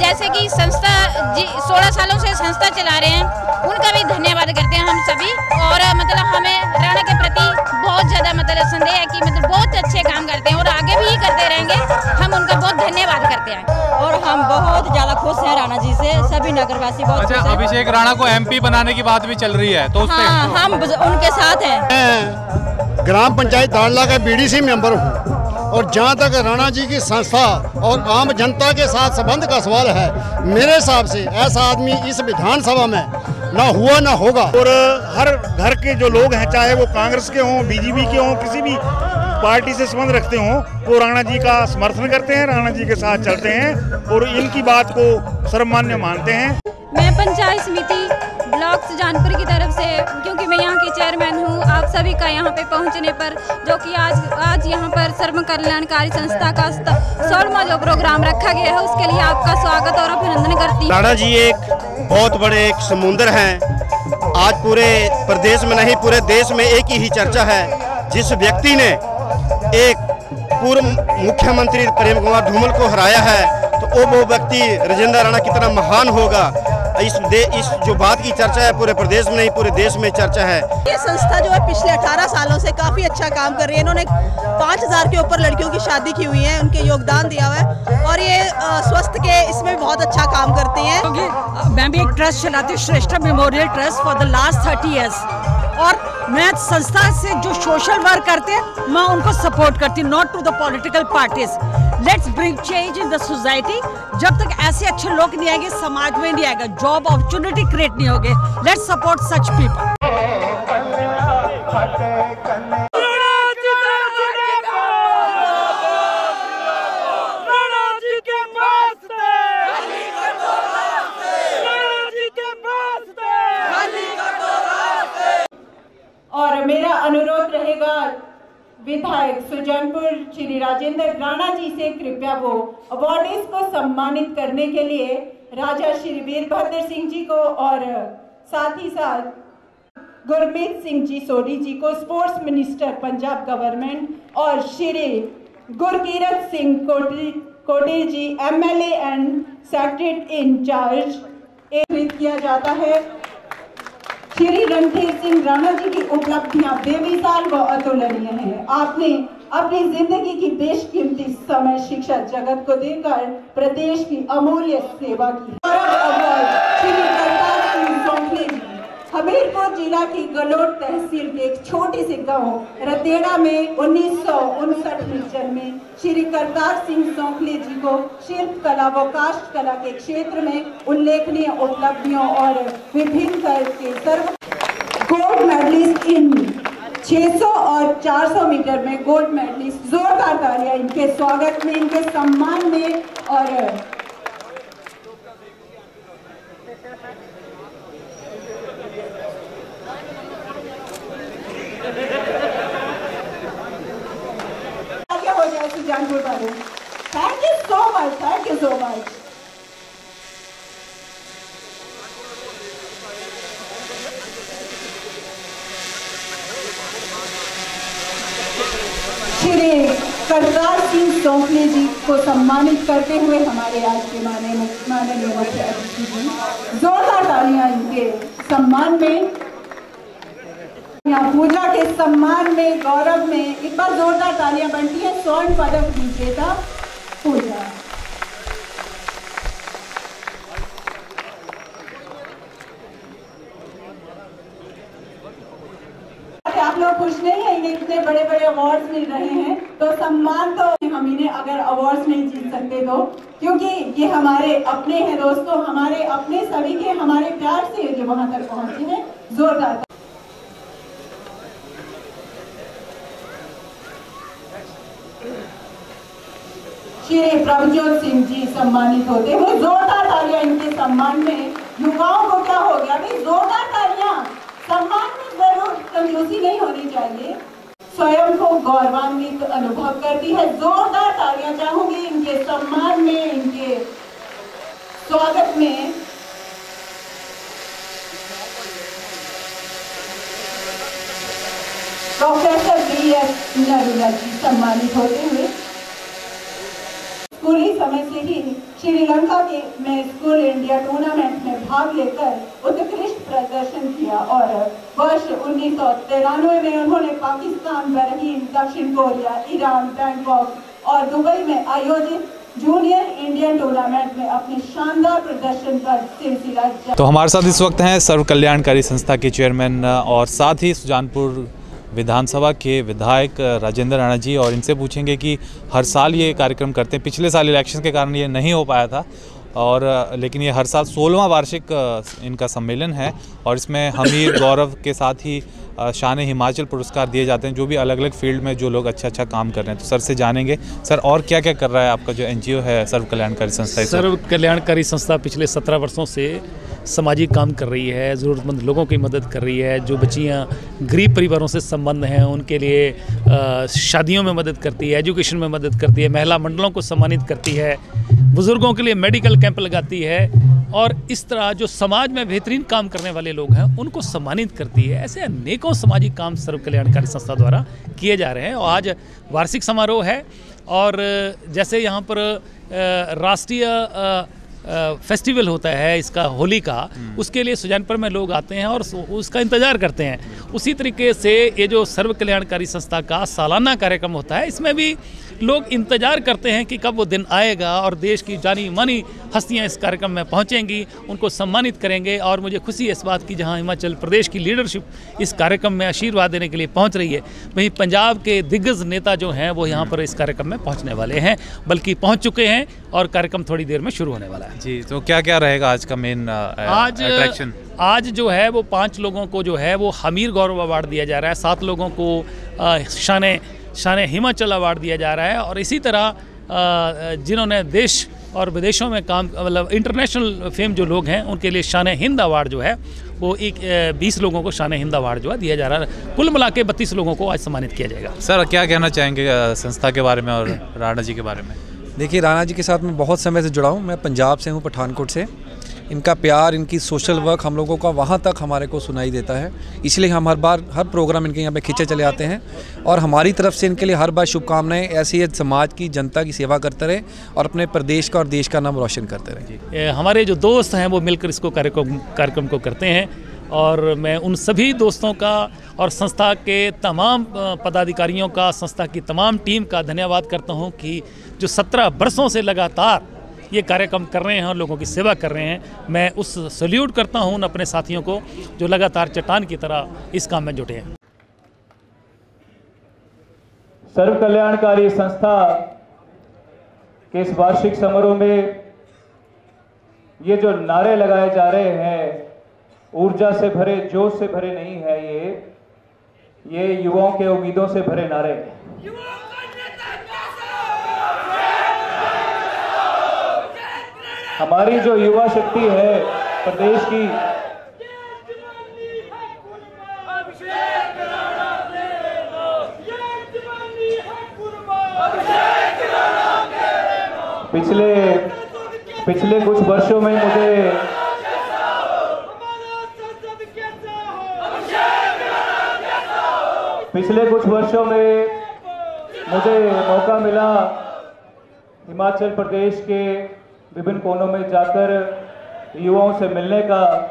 जैसे कि संस्था 16 सालों से संस्था चला रहे हैं, उनका भी धन्यवाद करते हैं हम सभी। और मतलब हमें राणा के प्रति बहुत ज़्यादा मतलब संदेह है कि मतलब बहुत अच्छे काम करते हैं और आगे भी करते रहेंगे। हम उनका बहुत धन्यवाद करते हैं और हम बहुत ज़्यादा खुश हैं राणा जी से, सभी नगरवासी बहुत खुश हैं। अभिषेक राणा को MP बनाने की बात भी चल रही है, तो हाँ, हम उनके साथ हैं। ग्राम पंचायत दाड़ला का BDC मेंबर हूँ और जहाँ तक राणा जी की संस्था और आम जनता के साथ संबंध का सवाल है, मेरे हिसाब से ऐसा आदमी इस विधानसभा में ना हुआ ना होगा। और हर घर के जो लोग हैं, चाहे वो कांग्रेस के हों, BJP के हों, किसी भी पार्टी से संबंध रखते हों, वो राणा जी का समर्थन करते हैं, राणा जी के साथ चलते हैं और इनकी बात को सर्वमान्य मानते हैं। मैं पंचायत समिति ब्लॉक सुजानपुर की तरफ से, क्योंकि मैं यहाँ की चेयरमैन हूँ, आप सभी का यहाँ पे पहुँचने पर, जो कि आज यहाँ पर सर्व कल्याणकारी संस्था का 16वां जो प्रोग्राम रखा गया है, उसके लिए आपका स्वागत और अभिनंदन करती हूँ। राणा जी एक बहुत बड़े एक समुद्र हैं। आज पूरे प्रदेश में नहीं, पूरे देश में एक ही चर्चा है। जिस व्यक्ति ने एक पूर्व मुख्यमंत्री प्रेम कुमार धूमल को हराया है, तो वो व्यक्ति राजेंद्र राणा कितना महान होगा। इस जो बात की चर्चा है पूरे प्रदेश में नहीं, पूरे देश में चर्चा है। ये संस्था जो है पिछले 18 सालों से काफी अच्छा काम कर रही है। इन्होंने 5000 के ऊपर लड़कियों की शादी की हुई है, उनके योगदान दिया हुआ है और ये स्वास्थ्य के इसमें बहुत अच्छा काम करती हैं। क्योंकि मैं भी एक ट्रस्ट चलाती हूँ, श्रेष्ठ memorial trust for the last 30 years, और मैं संस्था से जो सोशल वर्क करते हैं मैं उनको सपोर्ट करती हूँ, not to the political parties. Let's bring change in the society. जब तक ऐसे अच्छे लोग नहीं आएंगे, समाज में नहीं आएगा, जॉब अपॉर्चुनिटी क्रिएट नहीं होगी। Let's support such people. और मेरा अनुरोध रहेगा विधायक सुजानपुर श्री राजेंद्र राणा जी से, कृपया वो अवार्डीज को सम्मानित करने के लिए राजा श्री वीरभद्र सिंह जी को और साथ ही साथ गुरमीत सिंह जी सोढ़ी जी को स्पोर्ट्स मिनिस्टर पंजाब गवर्नमेंट, और श्री गुरकीरत सिंह कोटी जी MLA एंड सेक्रेटरी इंचार्ज किया जाता है। श्री रणधीर सिंह राणा जी की उपलब्धियां बेमिसाल व अतुलनीय हैं। आपने अपनी जिंदगी की बेशकीमती समय शिक्षा जगत को देकर प्रदेश की अमूल्य सेवा की। श्री करतार सिंह सोंखले जी हमीरपुर जिला की गलोट तहसील के एक छोटे से गांव रतेड़ा में 1959 में जन्मे श्री करतार सिंह सोंखले जी को शिल्प कला व काष्ठ कला के क्षेत्र में उल्लेखनीय उपलब्धियों और विभिन्न तरह के सर्व गोल्ड मेडलिस्ट इन 600 और 400 मीटर में गोल्ड मेडलिस्ट। जोरदार तालियां इनके स्वागत में, इनके सम्मान में। और क्या हो जाए सुजानपुर वालों। Thank you so much, thank you so much. Shri Kartar Singh Sonkhle ji को सम्मानित करते हुए हमारे आज के माननीय मुख्य अतिथि जी, जोरदार तालियां इनके सम्मान में, यहाँ पूजा के सम्मान में, गौरव में एक बार जोरदार तालियां बनती है। स्वर्ण पदक विजेता पूजा। आप लोग खुश नहीं है, इन्हें इतने बड़े बड़े अवार्ड्स मिल रहे हैं, तो सम्मान तो हम इन्हें अगर अवार्ड्स नहीं जीत सकते तो, क्योंकि ये हमारे अपने हैं दोस्तों, हमारे अपने सभी के हमारे प्यार से ये वहां तक पहुंचे हैं। जोरदार श्री प्रभजोत सिंह जी सम्मानित होते हुए, जोरदार तालियां इनके सम्मान में। युवाओं को क्या हो गया भाई, जोरदार तालियां। सम्मान में जरूर कंजूसी नहीं होनी चाहिए, स्वयं को गौरवान्वित अनुभव करती है। जोरदार तालियां चाहूंगी इनके सम्मान में, इनके स्वागत में। प्रोफेसर BS नरूला जी सम्मानित होते हुए। स्कूली समय से ही श्रीलंका में स्कूल इंडिया टूर्नामेंट में भाग लेकर उत्कृष्ट प्रदर्शन किया और वर्ष 1993 में उन्होंने पाकिस्तान, बहरीन, दक्षिण कोरिया, ईरान, बैंकॉक और दुबई में आयोजित जूनियर इंडियन टूर्नामेंट में अपने शानदार प्रदर्शन का सिलसिला। तो हमारे साथ इस वक्त हैं सर्व कल्याणकारी संस्था के चेयरमैन और साथ ही सुजानपुर विधानसभा के विधायक राजेंद्र राणा जी, और इनसे पूछेंगे कि हर साल ये कार्यक्रम करते हैं। पिछले साल इलेक्शन के कारण ये नहीं हो पाया था, और लेकिन ये हर साल 16वां वार्षिक इनका सम्मेलन है, और इसमें हमीर गौरव के साथ ही शान हिमाचल पुरस्कार दिए जाते हैं, जो भी अलग अलग फील्ड में जो लोग अच्छा काम कर रहे हैं। तो सर से जानेंगे, सर और क्या क्या कर रहा है आपका जो NGO है सर्व कल्याणकारी संस्था? सर्व कल्याणकारी संस्था पिछले 17 वर्षों से सामाजिक काम कर रही है, ज़रूरतमंद लोगों की मदद कर रही है। जो बच्चियाँ गरीब परिवारों से संबंध हैं उनके लिए शादियों में मदद करती है, एजुकेशन में मदद करती है, महिला मंडलों को सम्मानित करती है, बुज़ुर्गों के लिए मेडिकल कैंप लगाती है, और इस तरह जो समाज में बेहतरीन काम करने वाले लोग हैं उनको सम्मानित करती है। ऐसे अनेकों सामाजिक काम सर्व कल्याणकारी संस्था द्वारा किए जा रहे हैं। और आज वार्षिक समारोह है, और जैसे यहाँ पर राष्ट्रीय फेस्टिवल होता है इसका, होली का, उसके लिए सुजानपुर में लोग आते हैं और उसका इंतज़ार करते हैं। उसी तरीके से ये जो सर्व कल्याणकारी संस्था का सालाना कार्यक्रम होता है, इसमें भी लोग इंतज़ार करते हैं कि कब वो दिन आएगा और देश की जानी मानी हस्तियां इस कार्यक्रम में पहुंचेंगी, उनको सम्मानित करेंगे। और मुझे खुशी है इस बात की, जहां हिमाचल प्रदेश की लीडरशिप इस कार्यक्रम में आशीर्वाद देने के लिए पहुंच रही है, वहीं पंजाब के दिग्गज नेता जो हैं वो यहाँ पर इस कार्यक्रम में पहुँचने वाले हैं, बल्कि पहुँच चुके हैं, और कार्यक्रम थोड़ी देर में शुरू होने वाला है। जी, तो क्या क्या रहेगा आज का मेन अट्रैक्शन? आज जो है वो 5 लोगों को जो है वो हमीर गौरव अवार्ड दिया जा रहा है, 7 लोगों को शान हिमाचल अवार्ड दिया जा रहा है, और इसी तरह जिन्होंने देश और विदेशों में काम, मतलब इंटरनेशनल फेम जो लोग हैं, उनके लिए शान हिंद अवार्ड जो है वो 20 लोगों को शान हिंद अवार्ड जो है दिया जा रहा है। कुल मिला के 32 लोगों को आज सम्मानित किया जाएगा। सर क्या कहना चाहेंगे संस्था के बारे में और राणा जी के बारे में? देखिए, राणा जी के साथ मैं बहुत समय से जुड़ा हूँ। मैं पंजाब से हूँ, पठानकोट से। इनका प्यार, इनकी सोशल वर्क हम लोगों का वहाँ तक हमारे को सुनाई देता है, इसलिए हम हर प्रोग्राम इनके यहाँ पे खींचे चले आते हैं, और हमारी तरफ से इनके लिए हर बार शुभकामनाएं। ऐसे ही समाज की, जनता की सेवा करते रहे और अपने प्रदेश का और देश का नाम रोशन करते रहे। हमारे जो दोस्त हैं वो मिलकर इसको कार्यक्रम को करते हैं। और मैं उन सभी दोस्तों का और संस्था के तमाम पदाधिकारियों का, संस्था की तमाम टीम का धन्यवाद करता हूं कि जो 17 वर्षों से लगातार ये कार्यक्रम कर रहे हैं और लोगों की सेवा कर रहे हैं। मैं उस सैल्यूट करता हूं उन अपने साथियों को जो लगातार चट्टान की तरह इस काम में जुटे हैं। सर्व कल्याणकारी संस्था के इस वार्षिक समारोह में ये जो नारे लगाए जा रहे हैं, ऊर्जा से भरे, जोश से भरे नहीं है, ये युवाओं के उम्मीदों से भरे नारे हैं। हमारी जो युवा शक्ति है प्रदेश की, पिछले कुछ वर्षों में मुझे मौका मिला हिमाचल प्रदेश के विभिन्न कोनों में जाकर युवाओं से मिलने का।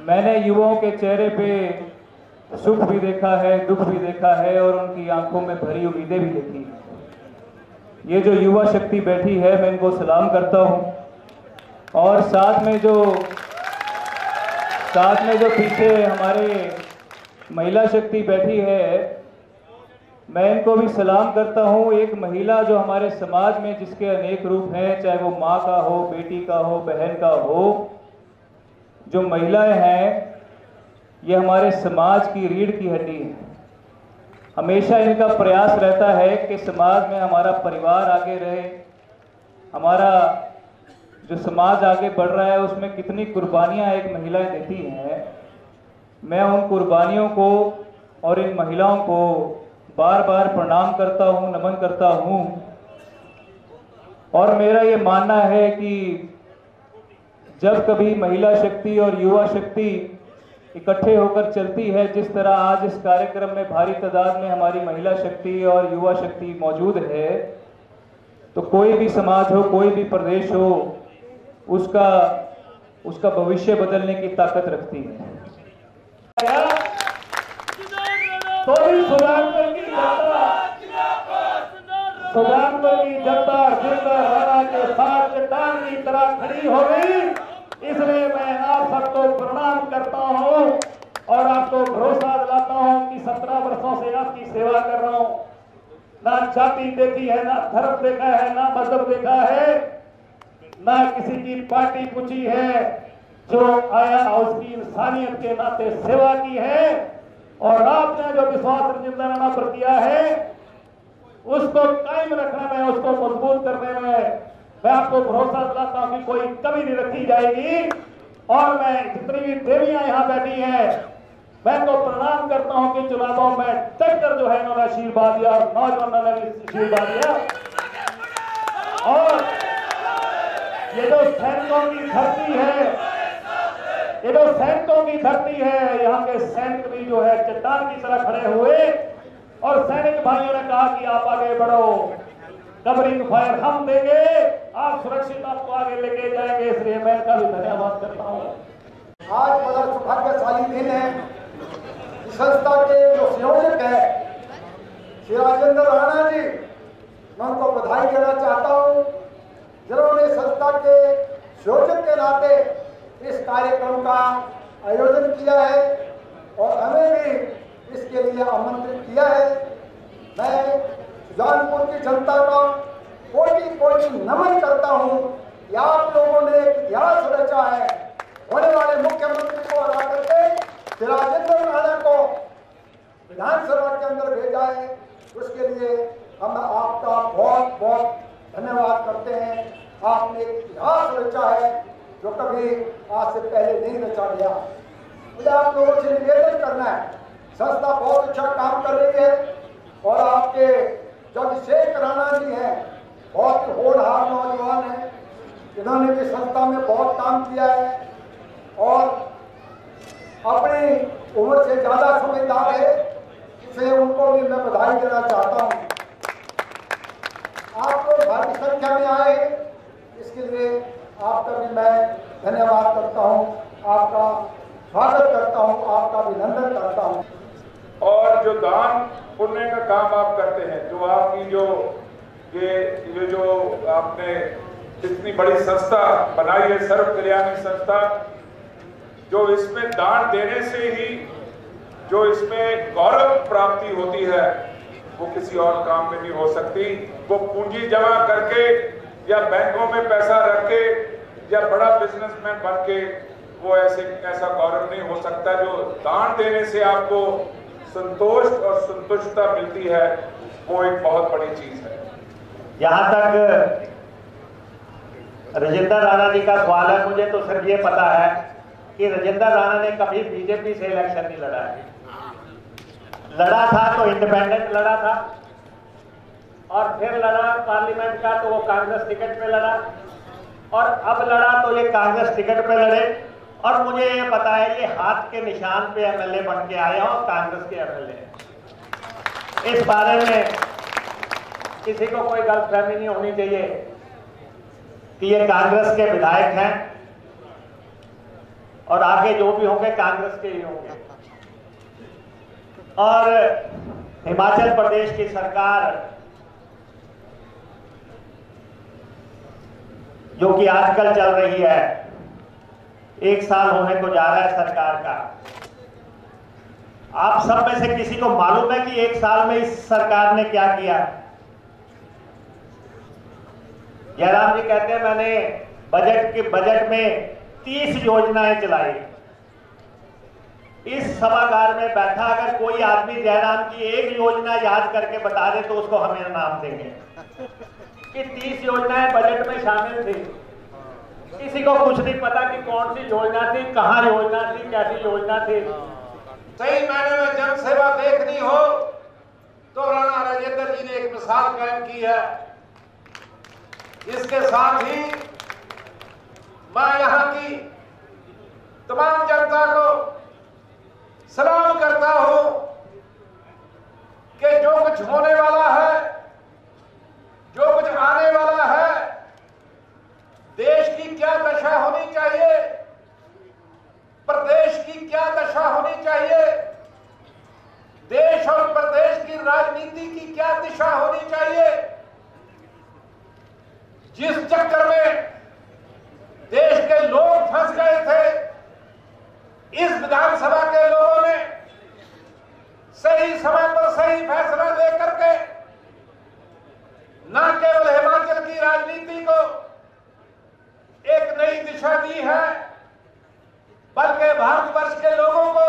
मैंने युवाओं के चेहरे पे सुख भी देखा है, दुख भी देखा है और उनकी आंखों में भरी उम्मीदें भी देखी हैं। ये जो युवा शक्ति बैठी है, मैं इनको सलाम करता हूं। और साथ में जो पीछे हमारे महिला शक्ति बैठी है, मैं इनको भी सलाम करता हूं। एक महिला जो हमारे समाज में, जिसके अनेक रूप हैं, चाहे वो माँ का हो, बेटी का हो, बहन का हो, जो महिलाएं हैं ये हमारे समाज की रीढ़ की हड्डी है। हमेशा इनका प्रयास रहता है कि समाज में हमारा परिवार आगे रहे, हमारा जो समाज आगे बढ़ रहा है उसमें कितनी कुर्बानियां एक महिलाएं देती हैं। मैं उन कुर्बानियों को और इन महिलाओं को बार बार प्रणाम करता हूं, नमन करता हूं। और मेरा ये मानना है कि जब कभी महिला शक्ति और युवा शक्ति इकट्ठे होकर चलती है, जिस तरह आज इस कार्यक्रम में भारी तादाद में हमारी महिला शक्ति और युवा शक्ति मौजूद है, तो कोई भी समाज हो, कोई भी प्रदेश हो, उसका भविष्य बदलने की ताकत रखती है। तो सुजानपुर की जनता राणा के साथ चट्टान की तरह खड़ी हो गई। इसलिए मैं आप सबको प्रणाम करता हूं और आपको भरोसा दिलाता हूं कि 17 वर्षों से आपकी सेवा कर रहा हूं। ना जाति देखी है, ना धर्म देखा है, ना मजहब देखा है, ना किसी की पार्टी पूछी है। जो आया उसकी इंसानियत के नाते सेवा की है और आपने जो विश्वास राजेंद्र राणा पर किया है उसको कायम रखने में, उसको मजबूत करने में मैं आपको भरोसा दिलाता हूं कि कोई कमी नहीं रखी जाएगी। और मैं जितनी भी देवियां यहाँ बैठी हैं, मैं तो प्रणाम करता हूं कि चुनावों में टक्कर जो है इन्होंने आशीर्वाद दिया और नौजवानों ने भी आशीर्वाद दिया। और ये जो सैनिकों की धरती है, यहाँ के सैनिक भी जो है चट्टान की तरह खड़े हुए और सैनिक भाइयों ने कहा कि आप आगे बढ़ो, कवरिंग फायर हम देंगे, आप सुरक्षित आपको आगे लेके जाएंगे। इसलिए मैं इनका भी धन्यवाद करता हूँ। आज बड़ा सौभाग्यशाली दिन है। संस्था के जो संयोजक है श्री राजेंद्र राणा जी, मैं उनको बधाई देना चाहता हूँ जिन्होंने संस्था के संयोजक के नाते इस कार्यक्रम का आयोजन किया है और हमें भी इसके लिए आमंत्रित किया है। मैं सुजानपुर की जनता का कोटि नमन करता हूं कि आप लोगों ने एक इतिहास रचा है। होने वाले मुख्यमंत्री को हरा करके राजेंद्र राणा को विधानसभा के अंदर भेजा है, उसके लिए हम आपका बहुत बहुत धन्यवाद करते हैं। आपने एक इतिहास रचा है जो कभी आज से पहले नहीं रचा गया। मुझे आप लोगों से निवेदन करना है, संस्था बहुत अच्छा काम कर रही है और आपके जो अभिषेक राणा जी हैं बहुत होनहार नौजवान हैं, इन्होंने भी संस्था में बहुत काम किया है और अपनी उम्र से ज़्यादा समझदार है, इसलिए उनको भी मैं बधाई देना चाहता हूँ। आप लोग भारी संख्या में आए, इसके लिए आपका भी मैं धन्यवाद करता हूँ। आपका स्वागत करता हूँ, आपका अभिनंदन करता हूँ। और जो दान पुण्य का काम आप करते हैं, जो आपकी ये जो आपने इतनी बड़ी संस्था बनाई है, सर्व कल्याणी संस्था, जो इसमें दान देने से ही जो इसमें गौरव प्राप्ति होती है वो किसी और काम में नहीं हो सकती। वो पूंजी जमा करके या बैंकों में पैसा रख के या बड़ा बिजनेसमैन बन के वो ऐसा गौरव नहीं हो सकता। जो दान देने से आपको संतोष और संतुष्टता मिलती है वो एक बहुत बड़ी चीज है। जहाँ तक राजेंद्र राणा जी का सवाल है, मुझे तो सिर्फ ये पता है कि राजेंद्र राणा ने कभी बीजेपी से इलेक्शन नहीं लड़ा है। लड़ा था तो इंडिपेंडेंट लड़ा था, और फिर लड़ा पार्लियामेंट का तो वो कांग्रेस टिकट पे लड़ा, और अब लड़ा तो ये कांग्रेस टिकट पे लड़े। और मुझे ये पता है ये हाथ के निशान पे एमएलए बन के आए और कांग्रेस के एमएलए। इस बारे में किसी को कोई गलतफहमी नहीं होनी चाहिए कि ये कांग्रेस के विधायक हैं और आगे जो भी होंगे कांग्रेस के ही होंगे। और हिमाचल प्रदेश की सरकार जो कि आजकल चल रही है, 1 साल होने को जा रहा है सरकार का। आप सब में से किसी को मालूम है कि 1 साल में इस सरकार ने क्या किया? जयराम जी कहते हैं मैंने बजट में 30 योजनाएं चलाई। इस सभागार में बैठा अगर कोई आदमी जयराम की एक योजना याद करके बता दे तो उसको हम इनाम देंगे कि 30 योजनाएं बजट में शामिल थी। किसी को कुछ नहीं पता कि कौन सी योजना थी, कहां योजना थी, कैसी योजना थी। सही मायने में जन सेवा देखनी हो तो राणा राजेंद्र जी ने एक मिसाल कायम की है। इसके साथ ही मैं यहाँ की तमाम जनता को सलाम करता हूं कि जो कुछ होने वाला है, जो कुछ आने वाला है, देश की क्या दशा होनी चाहिए, प्रदेश की क्या दशा होनी चाहिए, देश और प्रदेश की राजनीति की क्या दिशा होनी चाहिए, जिस चक्कर में देश के लोग फंस गए थे, इस विधानसभा के लोगों ने सही समय पर सही फैसला लेकर के न केवल हिमाचल की राजनीति को एक नई दिशा दी है, बल्कि भारतवर्ष के लोगों को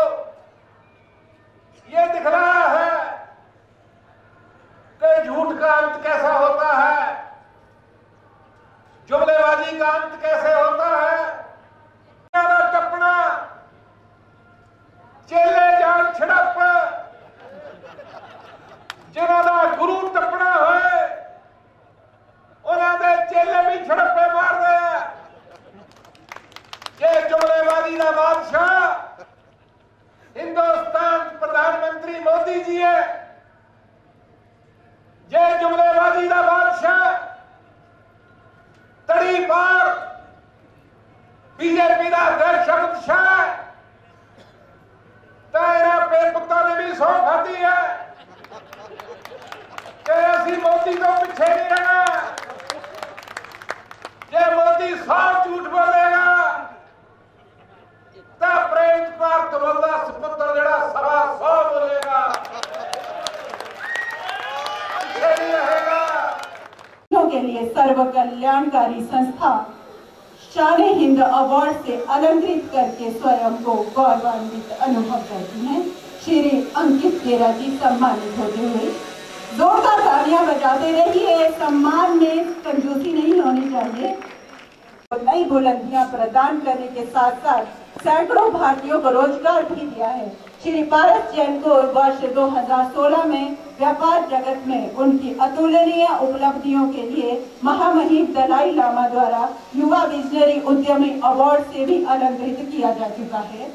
यह दिखलाया है कि झूठ का अंत कैसा होता है, जुमलेबाजी का अंत कैसे होता है। टपना चेले जान छिड़प जिन्होंने गुरु टपना है उन्होंने चेले भी छिड़पे मार दिया। ये जुमलेबाजी का बादशाह हिंदुस्तान प्रधानमंत्री मोदी जी है। ये जुमलेबाजी का बादशाह तड़ी पार बीजेपी का अध्यक्ष अमित शाह तेरा पे पुत्ता ने भी सौंप खाती है कि ऐसी मोदी को पीछे नहीं रहना। ये मोदी 100 झूठ बोलेगा तब प्रेम कुमार तमल्ला सुपुत्र जड़ा 100 बोलेगा, पीछे नहीं रहेगा। के लिए सर्व कल्याणकारी संस्था शान-ए हिंद अवार्ड से अलंकृत करके स्वयं को गौरवान्वित अनुभव करती हैं। श्री अंकित गेरा जी सम्मानित होते हुए जोरदार तालियां बजाते रहिए। सम्मान में कंजूसी नहीं होनी चाहिए। नई बुलंदियां प्रदान करने के साथ साथ सैकड़ों भारतीयों को रोजगार भी दिया है। श्री पारस जैन को वर्ष 2016 में व्यापार जगत में उनकी अतुलनीय उपलब्धियों के लिए महामहिम दलाई लामा द्वारा युवा विजनरी उद्यमी अवार्ड से भी अलंकृत किया जा चुका है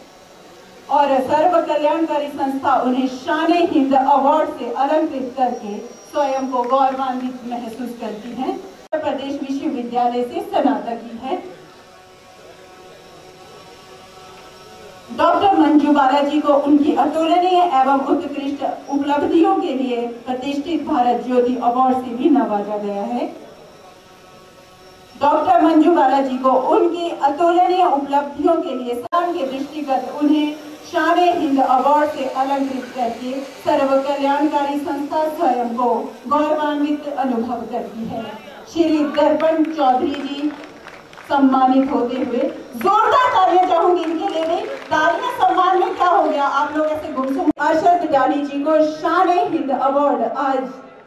और सर्व कल्याणकारी संस्था उन्हें शान-ए हिंद अवार्ड से अलंकृत करके स्वयं को गौरवान्वित महसूस करती है। उत्तर प्रदेश विश्वविद्यालय से स्नातकी है। डॉक्टर मंजू बालाजी को उनकी अतुलनीय एवं उत्कृष्ट उपलब्धियों के लिए प्रतिष्ठित भारत ज्योति अवार्ड से भी नवाजा गया है। डॉक्टर मंजू बालाजी को उनकी अतुलनीय उपलब्धियों के लिए शान के दृष्टिगत उन्हें शान-ए-हिंद अवार्ड से अलंकृत करके सर्व कल्याणकारी संस्था स्वयं को गौरवान्वित अनुभव करती है। श्री दर्पण चौधरी जी सम्मानित होते हुए जोरदार तालियां चाहूंगी इनके लिए भी। तालियां सम्मान में क्या हो गया, आप लोग ऐसे गुमसुम। अरशद डाली जी को शान-ए-हिंद अवार्ड आज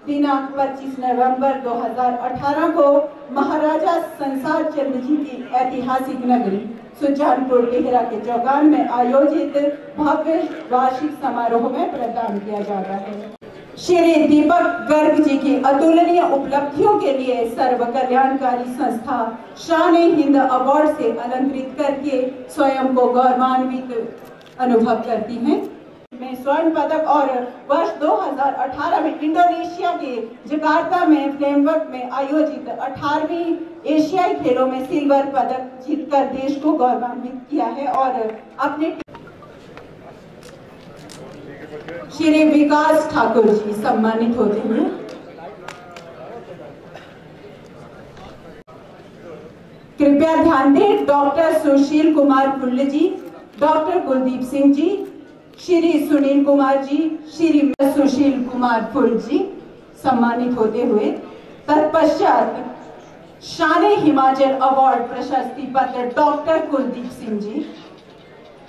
दिनांक 25 नवंबर 2018 को महाराजा संसार चंद्र जी की ऐतिहासिक नगरी सुजानपुर टिहरा के चौगान में आयोजित भव्य वार्षिक समारोह में प्रदान किया जाता है। श्री दीपक गर्ग जी की अतुलनीय उपलब्धियों के लिए सर्व कल्याणकारी संस्था शान-ए-हिंद अवार्ड से अलंकृत करके स्वयं को गौरवान्वित अनुभव करती हैं। में स्वर्ण पदक और वर्ष 2018 में इंडोनेशिया के जकार्ता में फ्रेमवर्क में आयोजित 18वीं एशियाई खेलों में सिल्वर पदक जीतकर देश को गौरवान्वित किया है। और अपने श्री विकास ठाकुर जी सम्मानित होते हैं। कृपया ध्यान दें, डॉक्टर सुशील कुमार फुल्ल जी, डॉक्टर कुलदीप सिंह जी, श्री सुनील कुमार जी, श्री सुशील कुमार फुल्ल जी सम्मानित होते हुए तत्पश्चात शान-ए-हिमाचल अवार्ड प्रशस्ति पत्र डॉक्टर कुलदीप सिंह जी।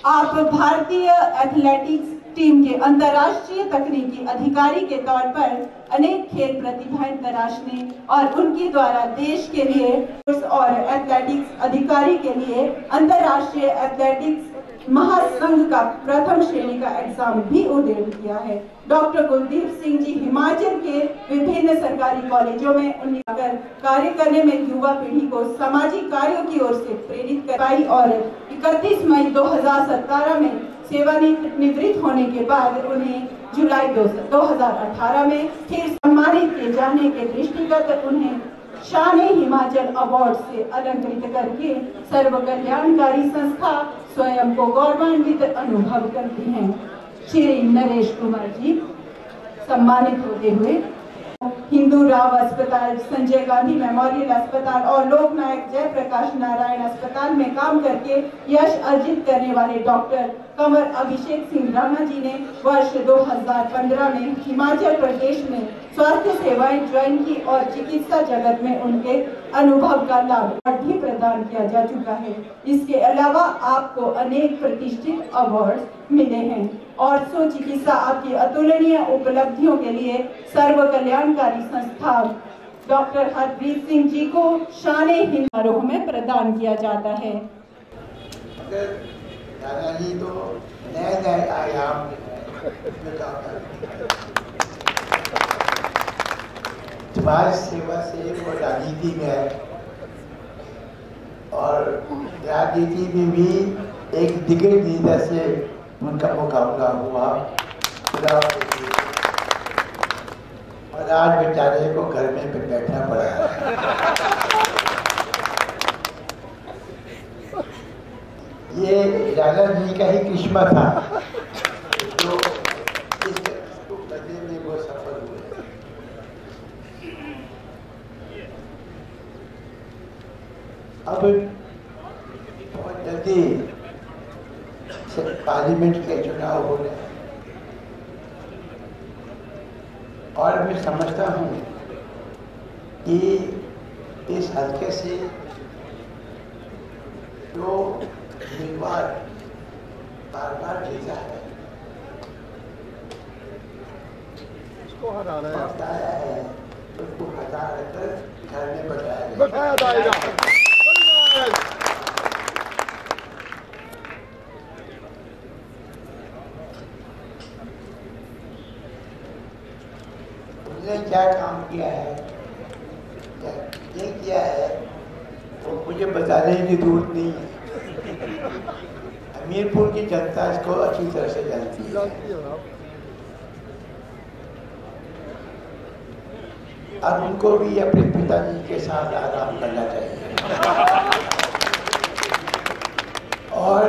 आप भारतीय एथलेटिक्स टीम के अंतर्राष्ट्रीय तकनीकी अधिकारी के तौर पर अनेक खेल प्रतिभाएं तराशने और उनके द्वारा देश के लिए और एथलेटिक्स अधिकारी के लिए अंतर्राष्ट्रीय एथलेटिक्स महासंघ का प्रथम श्रेणी का एग्जाम भी उत्तीर्ण किया है। डॉक्टर कुलदीप सिंह जी हिमाचल के विभिन्न सरकारी कॉलेजों में उन्नीस कार्य करने में युवा पीढ़ी को सामाजिक कार्यों की ओर से प्रेरित कर पाई और 31 मई 2017 में सेवानिवृत्त होने के बाद उन्हें जुलाई 2018 में फिर सम्मानित किए जाने के दृष्टिगत उन्हें शान-ए-हिमाचल अवार्ड से अलंकृत करके सर्व कल्याणकारी संस्था स्वयं को गौरवान्वित अनुभव करती हैं। श्री नरेश कुमार जी सम्मानित होते हुए हिंदू राव अस्पताल, संजय गांधी मेमोरियल अस्पताल और लोकनायक जयप्रकाश नारायण अस्पताल में काम करके यश अर्जित करने वाले डॉक्टर कंवर अभिषेक सिंह राणा जी ने वर्ष 2015 में हिमाचल प्रदेश में स्वास्थ्य सेवाएं ज्वाइन की और चिकित्सा जगत में उनके अनुभव का लाभ भी प्रदान किया जा चुका है। इसके अलावा आपको अनेक प्रतिष्ठित अवार्ड मिले हैं और सुचिकित्सा आपकी अतुलनीय उपलब्धियों के लिए सर्व कल्याणकारी संस्था डॉक्टर हरप्रीत सिंह जी को शान-ए-हिंद समारोह में प्रदान किया जाता है। दादाजी तो नए आयाम समाज सेवा से वो राजनीति में है और राजनीति में भी एक दिग्गज नेता से उनका मुकाबला हुआ और आज बेचारे को घर में बैठना पड़ा। ये राजा जी का ही करिश्मा था जो इसको करने में वो सफल हुए। अब बहुत जल्दी पार्लियामेंट के चुनाव हो रहे और मैं समझता हूँ कि इस हल्के से जो उम्मीदवार बार बार जीता है उसको हटाया है, उसको हटा कर घर में बताया जाएगा। उसने क्या काम किया है, क्या ये किया है, वो मुझे बताने की जरूरत नहीं है। हमीरपुर की जनता इसको अच्छी तरह से जानती है। अब उनको भी अपने पिताजी के साथ आराम करना चाहिए और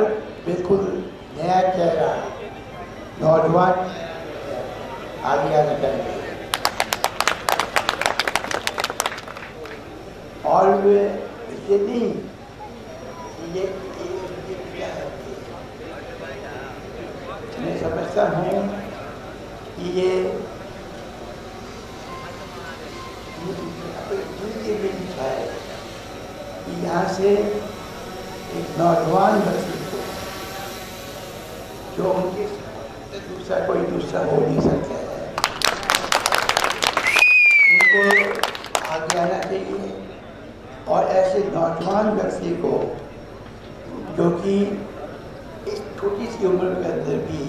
बिल्कुल और वे ये नहीं ये क्या है, मैं समझता हूँ कि ये है कि यहाँ से एक नौजवान बच्चे को जो उनके दूसरा कोई दूसरा हो नहीं सकता है, उनको आगे आना चाहिए। और ऐसे नौजवान व्यक्ति को जो कि इस छोटी सी उम्र के अंदर भी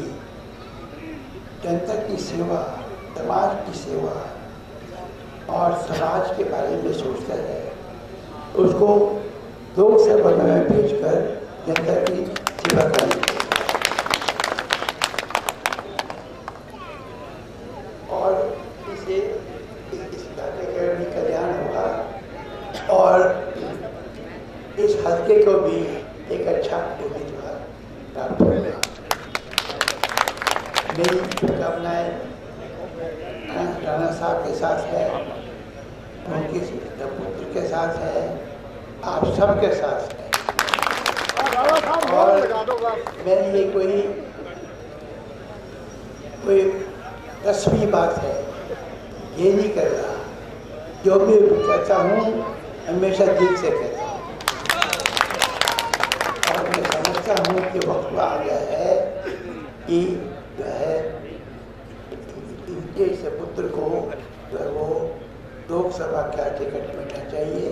जनता की सेवा, समाज की सेवा और समाज के बारे में सोचता है, उसको लोक सेवा में भेजकर जनता की सेवा करनी चाहिए। और इसे इस कार्यक्रम में कल्याण होगा और इस हल्के को भी एक अच्छा उम्मीदवार प्राप्त होगा। मेरी शुभकामनाएं राणा साहब के साथ है, उनके पुत्र के साथ है, आप सबके साथ है। और मेरी ये कोई रस्मी बात है, ये नहीं कर रहा, जो भी कहता हूँ हमेशा दिल से कहता हूँ। और मैं समझता हूँ कि वक्त आ गया है कि जो है इनके से पुत्र को जो है वो लोकसभा का टिकट मिलना चाहिए।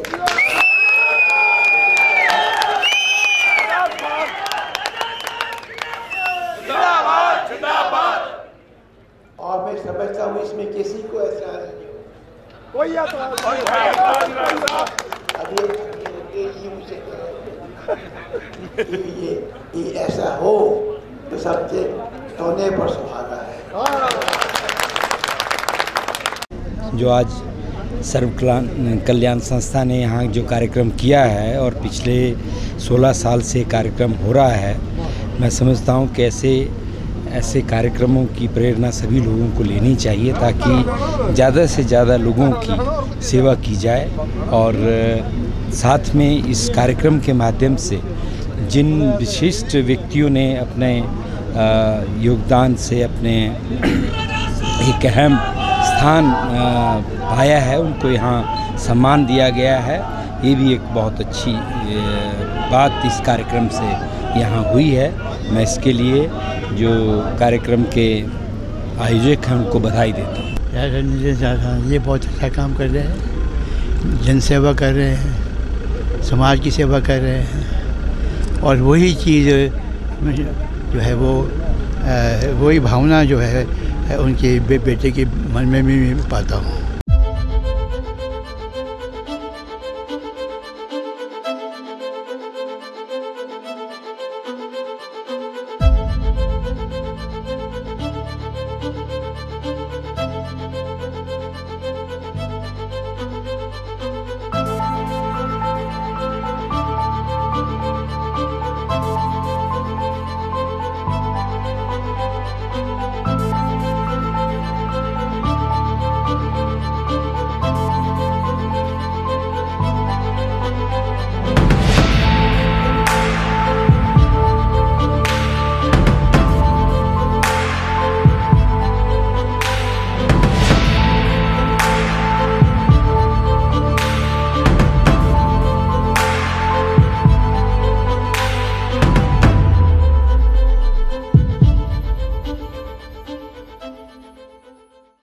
और मैं समझता हूँ इसमें किसी को ऐसा कोई ये ऐसा हो तो सबसे सोने पर सुहागा है। जो आज सर्व कल्याण संस्था ने यहाँ जो कार्यक्रम किया है और पिछले 16 साल से कार्यक्रम हो रहा है, मैं समझता हूँ कि ऐसे कार्यक्रमों की प्रेरणा सभी लोगों को लेनी चाहिए ताकि ज़्यादा से ज़्यादा लोगों की सेवा की जाए। और साथ में इस कार्यक्रम के माध्यम से जिन विशिष्ट व्यक्तियों ने अपने योगदान से अपने एक अहम स्थान पाया है, उनको यहाँ सम्मान दिया गया है। ये भी एक बहुत अच्छी बात इस कार्यक्रम से यहाँ हुई है। मैं इसके लिए जो कार्यक्रम के आयोजक हैं उनको बधाई देता हूँ। ये बहुत अच्छा काम कर रहे हैं, जनसेवा कर रहे हैं, समाज की सेवा कर रहे हैं। और वही चीज़ जो है वो वही भावना जो है उनके बेटे के मन में भी पाता हूँ।